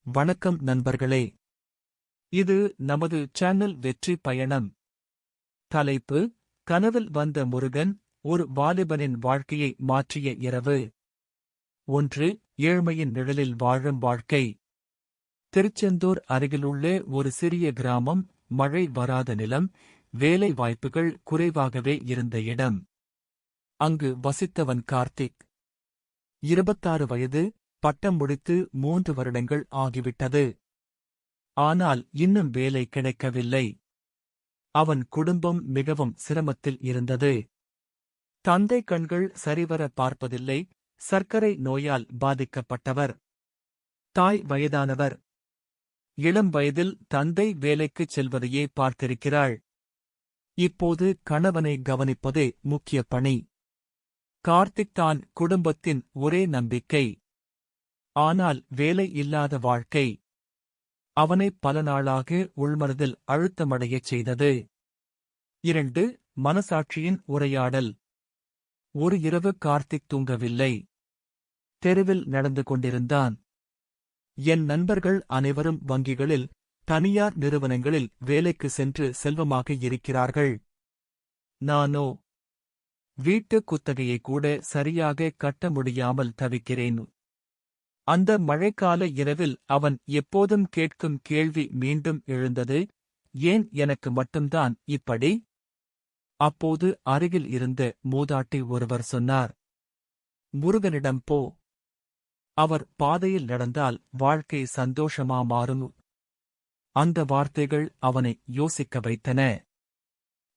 வணக்கம் நண்பர்களே. இது நமது சேனல் வெற்றி பயணம். தலைப்பு: கனவில் வந்த முருகன், ஒரு வாலிபனின் வாழ்க்கையை மாற்றிய இரவு. 1. ஏழ்மையின் நிழலில் வாழும் வாழ்க்கை. திருச்செந்தூர் அருகிலுள்ள ஒரு சிறிய கிராமம், மழை வராத நிலம், வேலை வாய்ப்புகள் குறைவாகவே இருந்த இடம். அங்கு வசித்தவன் கார்த்திக். 26 வயது, பட்டம் முடித்து 3 வருடங்கள் ஆகிவிட்டது. ஆனால் இன்னும் வேலை கிடைக்கவில்லை. அவன் குடும்பம் மிகவும் சிரமத்தில் இருந்தது. தந்தை கண்கள் சரிவர பார்ப்பதில்லை, சர்க்கரை நோயால் பாதிக்கப்பட்டவர். தாய் வயதானவர். இளம் வயதில் தந்தை வேலைக்குச் செல்வதையே பார்த்திருக்கிறாள். இப்போது கணவனை கவனிப்பதே முக்கிய பணி. கார்த்திக் தான் குடும்பத்தின் ஒரே நம்பிக்கை. ஆனால் வேலை இல்லாத வாழ்க்கை அவனை பல நாளாக உள்மனதில் அழுத்தமடையச் செய்தது. 2. மனசாட்சியின் உரையாடல். ஒரு இரவு கார்த்திக் தூங்கவில்லை. தெருவில் நடந்து கொண்டிருந்தான். என் நண்பர்கள் அனைவரும் வங்கிகளில், தனியார் நிறுவனங்களில் வேலைக்கு சென்று செல்வமாக இருக்கிறார்கள். நானோ வீட்டு குத்தகையை கூட சரியாக கட்ட முடியாமல் தவிக்கிறேன். அந்த மழைக்கால இரவில் அவன் எப்போதும் கேட்கும் கேள்வி மீண்டும் எழுந்தது: ஏன் எனக்கு மட்டும்தான் இப்படி? அப்போது அருகில் இருந்த மூதாட்டி ஒருவர் சொன்னார்: முருகனிடம் போ. அவர் பாதையில் நடந்தால் வாழ்க்கை சந்தோஷமா மாறும். அந்த வார்த்தைகள் அவனை யோசிக்க வைத்தன.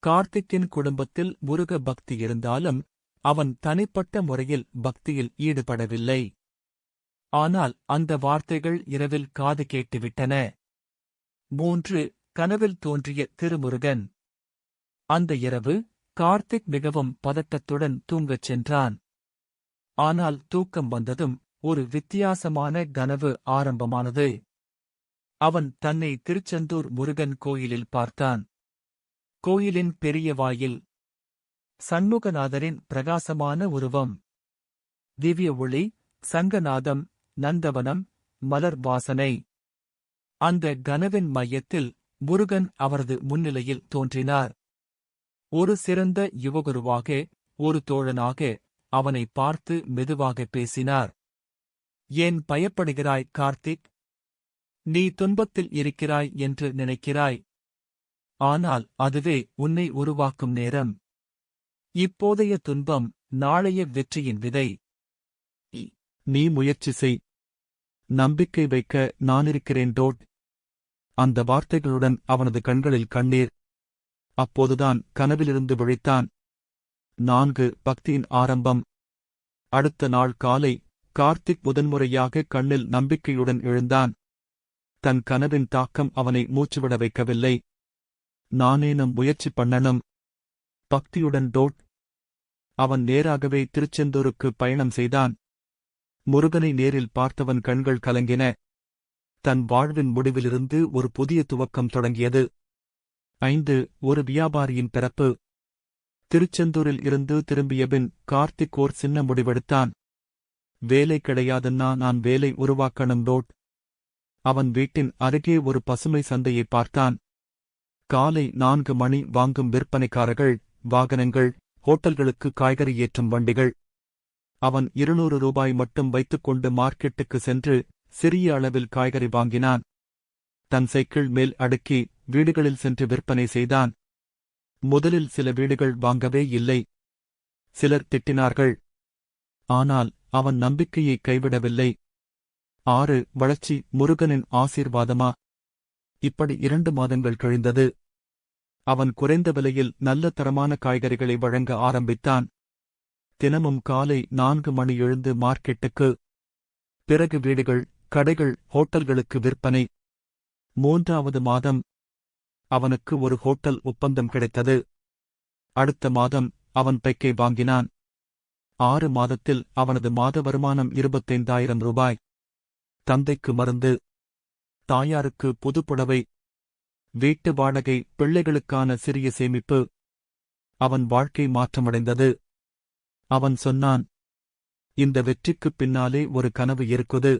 கார்த்திக்கின் குடும்பத்தில் முருக பக்தி இருந்தாலும் அவன் தனிப்பட்ட முறையில் பக்தியில் ஈடுபடவில்லை. ஆனால் அந்த வார்த்தைகள் இரவில் காது கேட்டுவிட்டன. 3. கனவில் தோன்றிய திருமுருகன். அந்த இரவு கார்த்திக் மிகவும் பதட்டத்துடன் தூங்கச் சென்றான். ஆனால் தூக்கம் வந்ததும் ஒரு வித்தியாசமான கனவு ஆரம்பமானது. அவன் தன்னை திருச்செந்தூர் முருகன் கோயிலில் பார்த்தான். கோயிலின் பெரிய வாயில். சண்முகநாதரின் பிரகாசமான உருவம். திவ்ய ஒளி, சங்கநாதம், நந்தவனம், மலர் வாசனை. அந்த கனவின் மையத்தில் முருகன் அவரது முன்னிலையில் தோன்றினார். ஒரு சிறந்த யுவகுருவாக, ஒரு தோழனாக அவனை பார்த்து மெதுவாக பேசினார். ஏன் பயப்படுகிறாய் கார்த்திக்? நீ துன்பத்தில் இருக்கிறாய் என்று நினைக்கிறாய். ஆனால் அதுவே உன்னை உருவாக்கும் நேரம். இப்போதைய துன்பம் நாளைய வெற்றியின் விதை. நீ முயற்சி செய். நம்பிக்கை வைக்க நானிருக்கிறேன். அந்த வார்த்தைகளுடன் அவனது கண்களில் கண்ணீர். அப்போதுதான் கனவிலிருந்து விழித்தான். 4. பக்தியின் ஆரம்பம். அடுத்த நாள் காலை கார்த்திக் முதன்முறையாக கண்ணில் நம்பிக்கையுடன் எழுந்தான். தன் கனவின் தாக்கம் அவனை மூச்சுவிட வைக்கவில்லை. நானேனும் முயற்சி பண்ணணும். பக்தியுடன் அவன் நேராகவே திருச்செந்தூருக்கு பயணம் செய்தான். முருகனை நேரில் பார்த்தவன் கண்கள் கலங்கின. தன் வாழ்வின் முடிவிலிருந்து ஒரு புதிய துவக்கம் தொடங்கியது. 5. ஒரு வியாபாரியின் பிறப்பு. திருச்செந்தூரில் இருந்து திரும்பியபின் கார்த்திக் ஓர் சின்ன முடிவெடுத்தான். வேலை கிடையாதுன்னா நான் வேலை உருவாக்கணும். அவன் வீட்டின் அருகே ஒரு பசுமை சந்தையை பார்த்தான். காலை 4 மணி வாங்கும் விற்பனைக்காரர்கள், வாகனங்கள், ஹோட்டல்களுக்கு காய்கறி ஏற்றும் வண்டிகள். அவன் 200 ரூபாய் மட்டும் வைத்துக்கொண்டு மார்க்கெட்டுக்கு சென்று சிறிய அளவில் காய்கறி வாங்கினான். தன் சைக்கிள் மேல் அடுக்கி வீடுகளில் சென்று விற்பனை செய்தான். முதலில் சில வீடுகள் வாங்கவே இல்லை. சிலர் திட்டினார்கள். ஆனால் அவன் நம்பிக்கையை கைவிடவில்லை. 6. வளர்ச்சி முருகனின் ஆசீர்வாதமா? இப்படி 2 மாதங்கள் கழிந்தது. அவன் குறைந்த விலையில் நல்ல தரமான காய்கறிகளை வழங்க ஆரம்பித்தான். தினமும் காலை 4 மணி எழுந்து மார்க்கெட்டுக்கு. பிறகு வீடுகள், கடைகள், ஹோட்டல்களுக்கு விற்பனை. 3வது மாதம் அவனுக்கு ஒரு ஹோட்டல் ஒப்பந்தம் கிடைத்தது. அடுத்த மாதம் அவன் பைக்கை வாங்கினான். 6 மாதத்தில் அவனது மாத வருமானம் 25,000 ரூபாய். தந்தைக்கு மருந்து, தாயாருக்கு புதுப்புடவை, வீட்டு வாடகை, பிள்ளைகளுக்கான சிறிய சேமிப்பு. அவன் வாழ்க்கை மாற்றமடைந்தது. அவன் சொன்னான், இந்த வெற்றிக்குப் பின்னாலே ஒரு கனவு இருக்குது.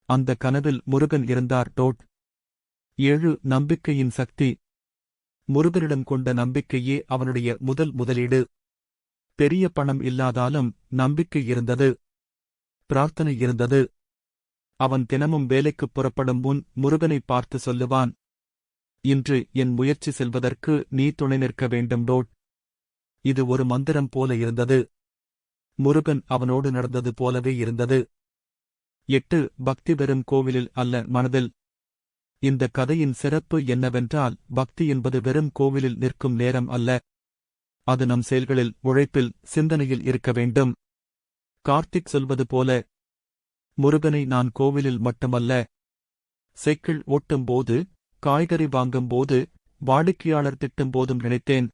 அந்த கனவில் முருகன் இருந்தார். 7 நம்பிக்கையின் சக்தி. முருகனிடம் கொண்ட நம்பிக்கையே அவனுடைய முதலீடு. பெரிய பணம் இல்லாதாலும் நம்பிக்கை இருந்தது, பிரார்த்தனை இருந்தது. அவன் தினமும் வேலைக்குப் புறப்படும் முன் முருகனை பார்த்து சொல்லுவான், இன்று என் முயற்சி செல்வதற்கு நீ துணை நிற்க வேண்டும். இது ஒரு மந்திரம் போல இருந்தது. முருகன் அவனோடு நடந்தது போலவே இருந்தது. 8 பக்தி வெறும் கோவிலில் அல்ல, மனதில். இந்த கதையின் சிறப்பு என்னவென்றால், பக்தி என்பது வெறும் கோவிலில் நிற்கும் நேரம் அல்ல. அது நம் செயல்களில், உழைப்பில், சிந்தனையில் இருக்க வேண்டும். கார்த்திக் சொல்வது போல, முருகனை நான் கோவிலில் மட்டுமல்ல, சைக்கிள் ஓட்டும்போது, காய்கறி வாங்கும்போது, வாடிக்கையாளர் திட்டும்போதும் நினைத்தேன்.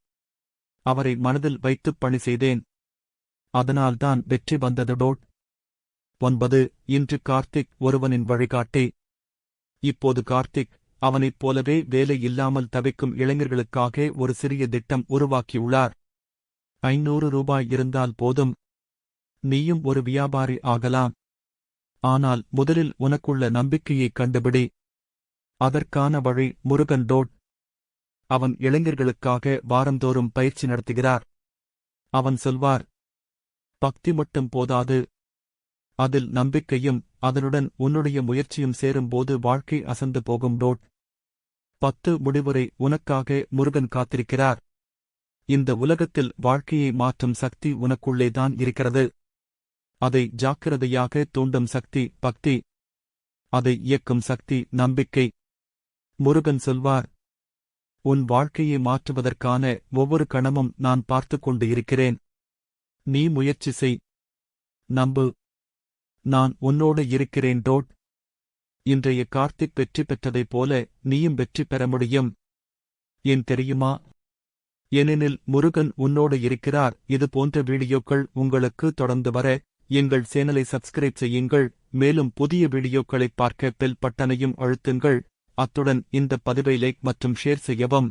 அவரை மனதில் வைத்துப் பணி செய்தேன். அதனால்தான் வெற்றி வந்தது. 9 இன்று கார்த்திக் ஒருவனின் வழிகாட்டி. இப்போது கார்த்திக் அவனைப் போலவே வேலை இல்லாமல் தவிக்கும் இளைஞர்களுக்காக ஒரு சிறிய திட்டம் உருவாக்கியுள்ளார். 500 ரூபாய் இருந்தால் போதும், நீயும் ஒரு வியாபாரி ஆகலாம். ஆனால் முதலில் உனக்குள்ள நம்பிக்கையைக் கண்டுபிடி. அதற்கான வழி முருகன். அவன் இளைஞர்களுக்காக வாரந்தோறும் பயிற்சி நடத்துகிறார். அவன் சொல்வார், பக்தி மட்டும் போதாது, அதில் நம்பிக்கையும் அதனுடன் உன்னுடைய முயற்சியும் சேரும்போது வாழ்க்கை அசந்து போகும். 10 முடிவுரை உனக்காக முருகன் காத்திருக்கிறார். இந்த உலகத்தில் வாழ்க்கையை மாற்றும் சக்தி உனக்குள்ளேதான் இருக்கிறது. அதை ஜாக்கிரதையாக தூண்டும் சக்தி பக்தி. அதை இயக்கும் சக்தி நம்பிக்கை. முருகன் சொல்வார், உன் வாழ்க்கையை மாற்றுவதற்கான ஒவ்வொரு கணமும் நான் பார்த்துக் கொண்டு இருக்கிறேன். நீ முயற்சி செய், நம்பு, நான் உன்னோடு இருக்கிறேன். இன்றைய கார்த்திக் வெற்றி பெற்றதைப் போல நீயும் வெற்றி பெற முடியும். ஏன் தெரியுமா? ஏனெனில் முருகன் உன்னோடு இருக்கிறார். இது போன்ற வீடியோக்கள் உங்களுக்கு தொடர்ந்து வர எங்கள் சேனலை சப்ஸ்கிரைப் செய்யுங்கள். மேலும் புதிய வீடியோக்களைப் பார்க்க பெல் பட்டனையும் அழுத்துங்கள். அத்துடன் இந்த பதிவை லைக் மற்றும் ஷேர் செய்யவும்.